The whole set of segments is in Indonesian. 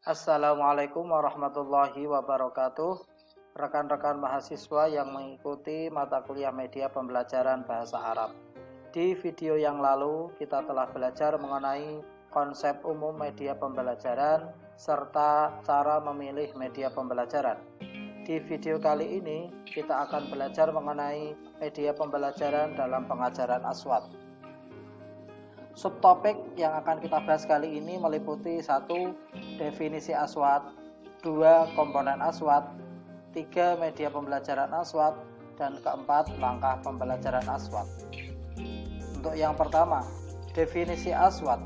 Assalamualaikum warahmatullahi wabarakatuh. Rekan-rekan mahasiswa yang mengikuti mata kuliah media pembelajaran bahasa Arab. Di video yang lalu kita telah belajar mengenai konsep umum media pembelajaran serta cara memilih media pembelajaran. Di video kali ini kita akan belajar mengenai media pembelajaran dalam pengajaran aswat. Subtopik yang akan kita bahas kali ini meliputi 1. Definisi aswat, 2. Komponen aswat, 3. Media pembelajaran aswat, dan 4. Langkah pembelajaran aswat. Untuk yang pertama, definisi aswat.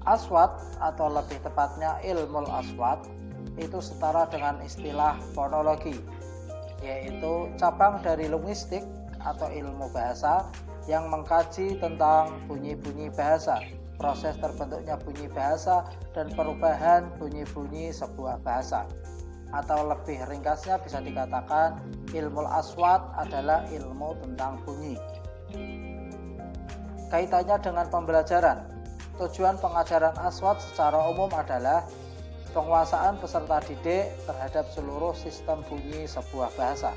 Aswat atau lebih tepatnya ilmul aswat itu setara dengan istilah fonologi, yaitu cabang dari linguistik atau ilmu bahasa yang mengkaji tentang bunyi-bunyi bahasa, proses terbentuknya bunyi bahasa, dan perubahan bunyi-bunyi sebuah bahasa. Atau lebih ringkasnya bisa dikatakan ilmu aswat adalah ilmu tentang bunyi. Kaitannya dengan pembelajaran. Tujuan pengajaran aswat secara umum adalah penguasaan peserta didik terhadap seluruh sistem bunyi sebuah bahasa.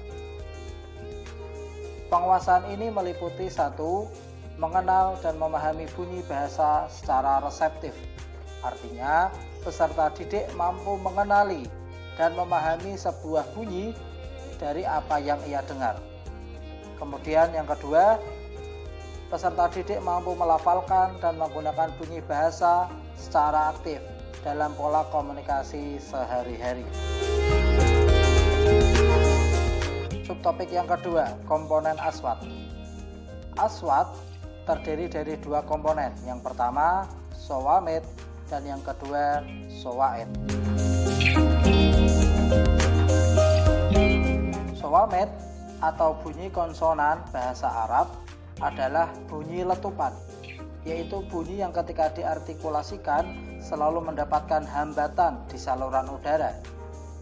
Penguasaan ini meliputi 1. Mengenal dan memahami bunyi bahasa secara reseptif. Artinya, peserta didik mampu mengenali dan memahami sebuah bunyi dari apa yang ia dengar. Kemudian yang kedua, peserta didik mampu melafalkan dan menggunakan bunyi bahasa secara aktif dalam pola komunikasi sehari-hari. Subtopik yang kedua, komponen aswat. Aswat terdiri dari 2 komponen. Yang pertama, shawamid, dan yang kedua, shawaid. Shawamid atau bunyi konsonan bahasa Arab adalah bunyi letupan, yaitu bunyi yang ketika diartikulasikan selalu mendapatkan hambatan di saluran udara.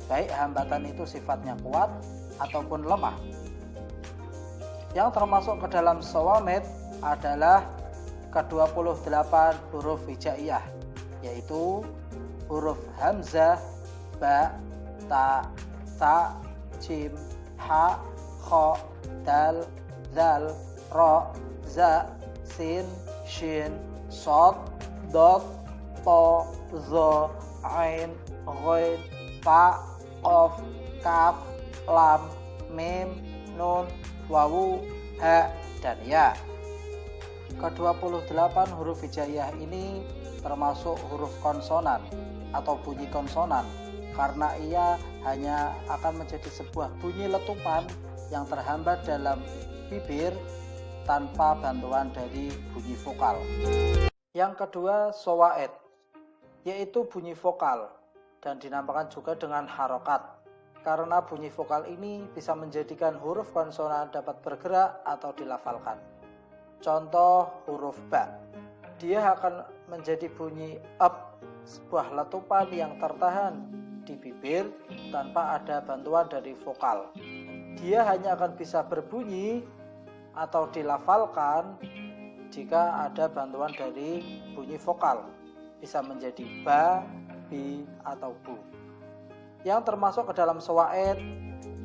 Baik hambatan itu sifatnya kuat ataupun lemah. Yang termasuk ke dalam shawamid adalah ke-28 huruf hijaiyah, yaitu huruf hamzah, ba, ta, sa, jim, ha, kha, dal, zal, ra, za, sin, shin, shad, dad, ta, za, ain, ghain, fa, qaf, kaf, lam, mim, nun, wawu, ha, dan ya. Ke-28 huruf hijaiyah ini termasuk huruf konsonan atau bunyi konsonan karena ia hanya akan menjadi sebuah bunyi letupan yang terhambat dalam bibir tanpa bantuan dari bunyi vokal. Yang kedua, shawaid, yaitu bunyi vokal dan dinamakan juga dengan harokat karena bunyi vokal ini bisa menjadikan huruf konsonan dapat bergerak atau dilafalkan. Contoh huruf ba, dia akan menjadi bunyi up, sebuah letupan yang tertahan di bibir tanpa ada bantuan dari vokal. Dia hanya akan bisa berbunyi atau dilafalkan jika ada bantuan dari bunyi vokal, bisa menjadi ba, bi, atau bu. Yang termasuk ke dalam shawaid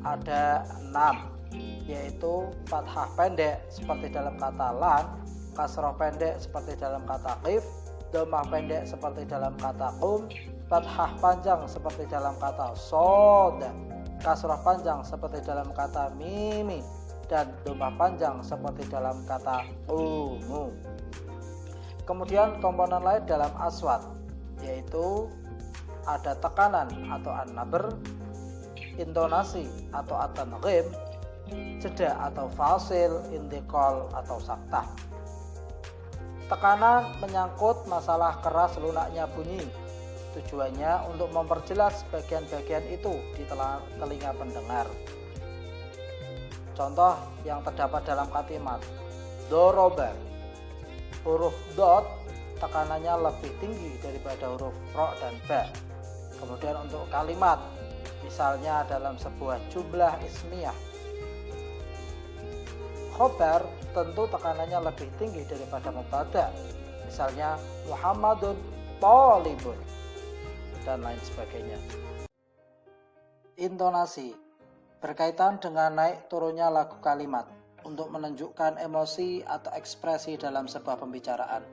ada 6, yaitu fathah pendek seperti dalam kata lan, kasroh pendek seperti dalam kata qif, dhammah pendek seperti dalam kata qum, fathah panjang seperti dalam kata shod, kasroh panjang seperti dalam kata mimi, dan dhammah panjang seperti dalam kata qumu. Kemudian komponen lain dalam aswat, yaitu ada tekanan atau an-nabr, intonasi atau at-tanghim, jeda atau fasil, intiqal atau saktah. Tekanan menyangkut masalah keras lunaknya bunyi. Tujuannya untuk memperjelas bagian-bagian itu di telinga pendengar. Contoh yang terdapat dalam kalimat doroba, huruf dot tekanannya lebih tinggi daripada huruf ro dan ba. Kemudian untuk kalimat, misalnya dalam sebuah jumlah ismiyah, khobar tentu tekanannya lebih tinggi daripada mubtada. Misalnya Muhammadun Thalibun. dan lain sebagainya. Intonasi berkaitan dengan naik turunnya lagu kalimat untuk menunjukkan emosi atau ekspresi dalam sebuah pembicaraan.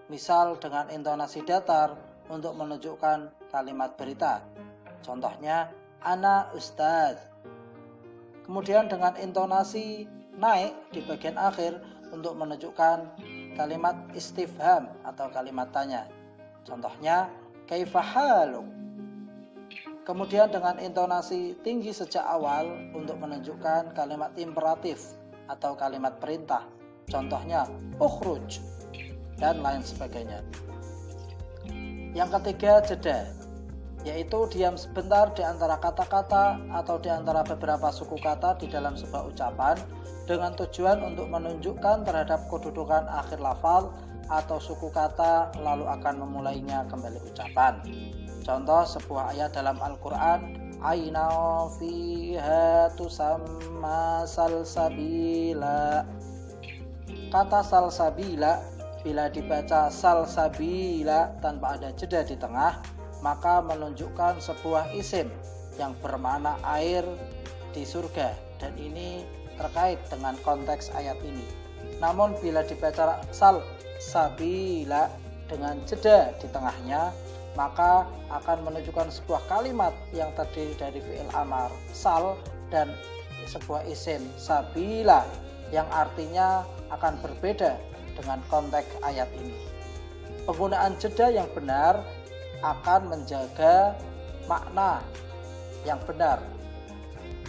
Misal dengan intonasi datar untuk menunjukkan kalimat berita. Contohnya, ana ustadz. Kemudian dengan intonasi naik di bagian akhir untuk menunjukkan kalimat istifham atau kalimat tanya. Contohnya, kaifa haluk. Kemudian dengan intonasi tinggi sejak awal untuk menunjukkan kalimat imperatif atau kalimat perintah. Contohnya, ukhruj dan lain sebagainya. Yang ketiga, jeda, yaitu diam sebentar di antara kata-kata atau di antara beberapa suku kata di dalam sebuah ucapan dengan tujuan untuk menunjukkan terhadap kedudukan akhir lafal atau suku kata lalu akan memulainya kembali ucapan. Contoh sebuah ayat dalam Al-Quran, Aina fiha tusamma salsabila. Kata salsabila bila dibaca salsabila tanpa ada jeda di tengah, maka menunjukkan sebuah isim yang bermakna air di surga, dan ini terkait dengan konteks ayat ini. Namun bila dibaca salsabila dengan jeda di tengahnya, maka akan menunjukkan sebuah kalimat yang terdiri dari fi'il amar sal dan sebuah isim sabila yang artinya akan berbeda dengan konteks ayat ini. Penggunaan jeda yang benar akan menjaga makna yang benar,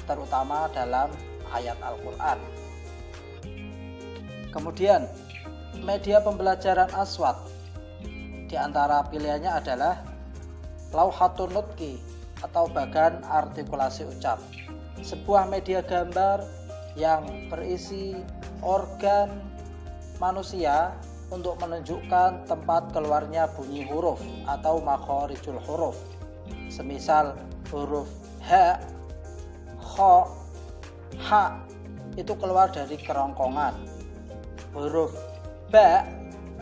terutama dalam ayat Al-Quran. Kemudian, media pembelajaran aswat. Di antara pilihannya adalah lauhatun nutqi atau bagan artikulasi ucap, sebuah media gambar yang berisi organ manusia untuk menunjukkan tempat keluarnya bunyi huruf atau makhorijul huruf. Semisal huruf H, Kho, H itu keluar dari kerongkongan. Huruf Ba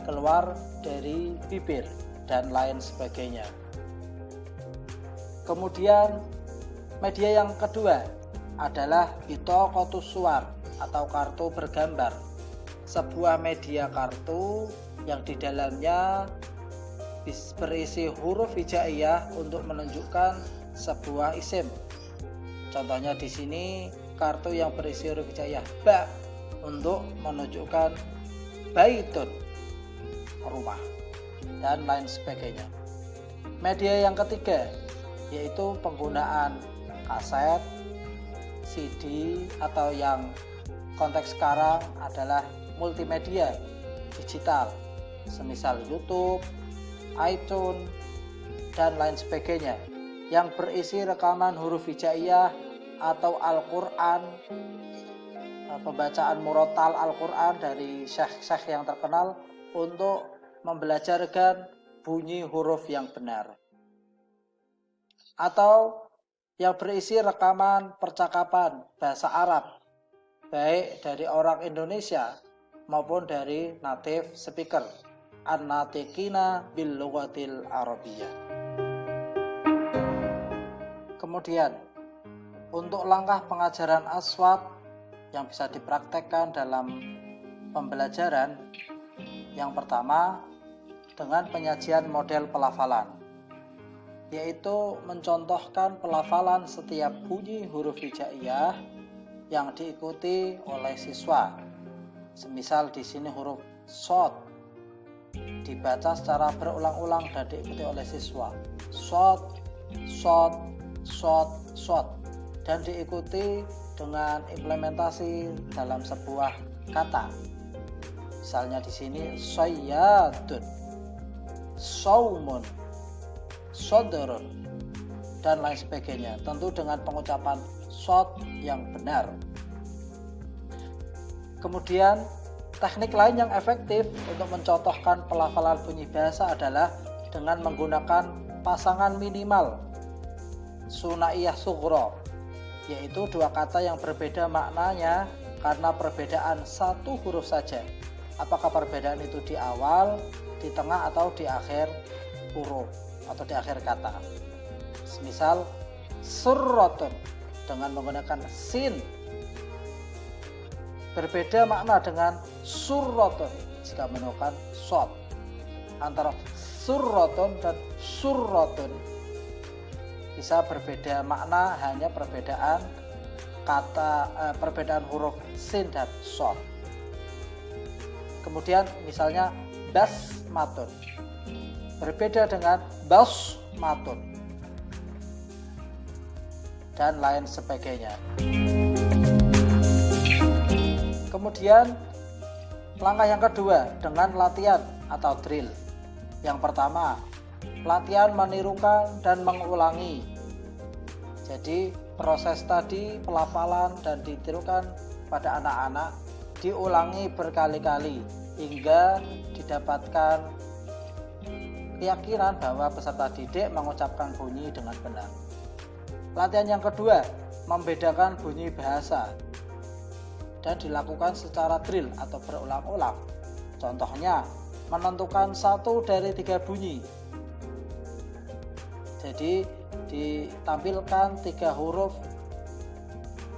keluar dari bibir dan lain sebagainya. Kemudian media yang kedua adalah bitoqatus suwar atau kartu bergambar, sebuah media kartu yang di dalamnya berisi huruf hijaiyah untuk menunjukkan sebuah isim. Contohnya di sini kartu yang berisi huruf hijaiyah ba untuk menunjukkan baitun, rumah, dan lain sebagainya. Media yang ketiga yaitu penggunaan kaset, CD, atau yang konteks sekarang adalah multimedia digital, semisal YouTube, iTunes, dan lain sebagainya, yang berisi rekaman huruf hijaiyah atau Al-Quran, pembacaan murotal Al-Quran dari syekh-syekh yang terkenal untuk membelajarkan bunyi huruf yang benar, atau yang berisi rekaman percakapan bahasa Arab baik dari orang Indonesia maupun dari native speaker an-natiqina bil lughatil arabiyyah. Kemudian untuk langkah pengajaran aswat yang bisa dipraktekkan dalam pembelajaran, yang pertama dengan penyajian model pelafalan, yaitu mencontohkan pelafalan setiap bunyi huruf hijaiyah yang diikuti oleh siswa. Semisal di sini huruf shod dibaca secara berulang-ulang dan diikuti oleh siswa. Shod, shod, shod, shod, dan diikuti dengan implementasi dalam sebuah kata. Misalnya di sini sayyadun, saumun, sodorun, dan lain sebagainya, tentu dengan pengucapan shod yang benar. Kemudian teknik lain yang efektif untuk mencontohkan pelafalan bunyi bahasa adalah dengan menggunakan pasangan minimal sunaiyah sughra, yaitu dua kata yang berbeda maknanya karena perbedaan satu huruf saja. Apakah perbedaan itu di awal, di tengah, atau di akhir huruf atau di akhir kata. Misal surratun dengan menggunakan sin. Berbeda makna dengan surratun jika menggunakan shad. Antara surratun dan surratun bisa berbeda makna, hanya perbedaan kata, perbedaan huruf sin dan shad. Kemudian misalnya basmatun berbeda dengan basmatun dan lain sebagainya. Kemudian langkah yang kedua dengan latihan atau drill. Yang pertama, latihan menirukan dan mengulangi. Jadi proses tadi pelafalan dan ditirukan pada anak-anak diulangi berkali-kali hingga didapatkan keyakinan bahwa peserta didik mengucapkan bunyi dengan benar. Latihan yang kedua, membedakan bunyi bahasa dan dilakukan secara drill atau berulang-ulang. Contohnya, menentukan 1 dari 3 bunyi. Jadi ditampilkan 3 huruf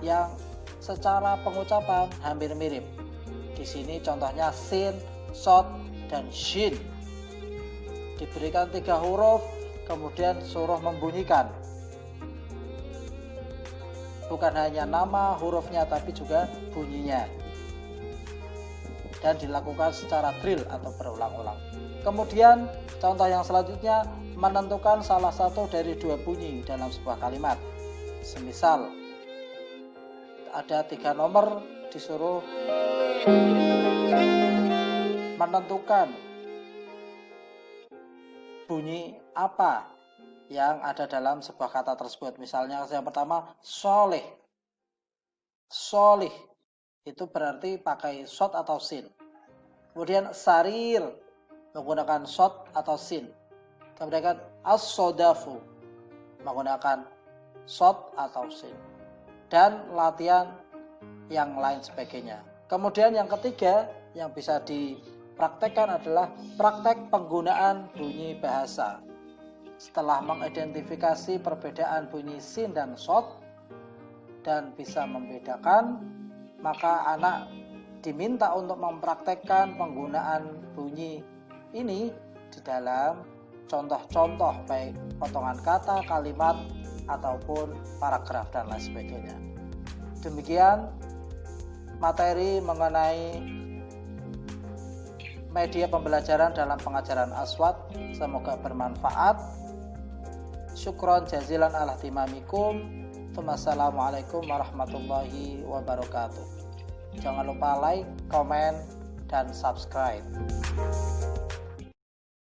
yang secara pengucapan hampir mirip. Di sini contohnya sin, shad, dan shin. Diberikan 3 huruf, kemudian suruh membunyikan. Bukan hanya nama hurufnya, tapi juga bunyinya. Dan dilakukan secara drill atau berulang-ulang. Kemudian contoh yang selanjutnya, menentukan salah satu dari 2 bunyi dalam sebuah kalimat. Semisal ada 3 nomor, disuruh menentukan bunyi apa yang ada dalam sebuah kata tersebut. Misalnya yang pertama, soleh. Solih itu berarti pakai shad atau sin. Kemudian sarir menggunakan shad atau sin. Kemudian as-sodafu menggunakan shad atau sin. Dan latihan yang lain sebagainya. Kemudian yang ketiga yang bisa dipraktekkan adalah praktek penggunaan bunyi bahasa. Setelah mengidentifikasi perbedaan bunyi sin dan shad dan bisa membedakan, maka anak diminta untuk mempraktekkan penggunaan bunyi ini di dalam contoh-contoh baik potongan kata, kalimat, ataupun paragraf dan lain sebagainya. Demikian materi mengenai media pembelajaran dalam pengajaran Aswad. Semoga bermanfaat. Syukron jazilan ala timamikum. Wassalamualaikum warahmatullahi wabarakatuh. Jangan lupa like, komen, dan subscribe.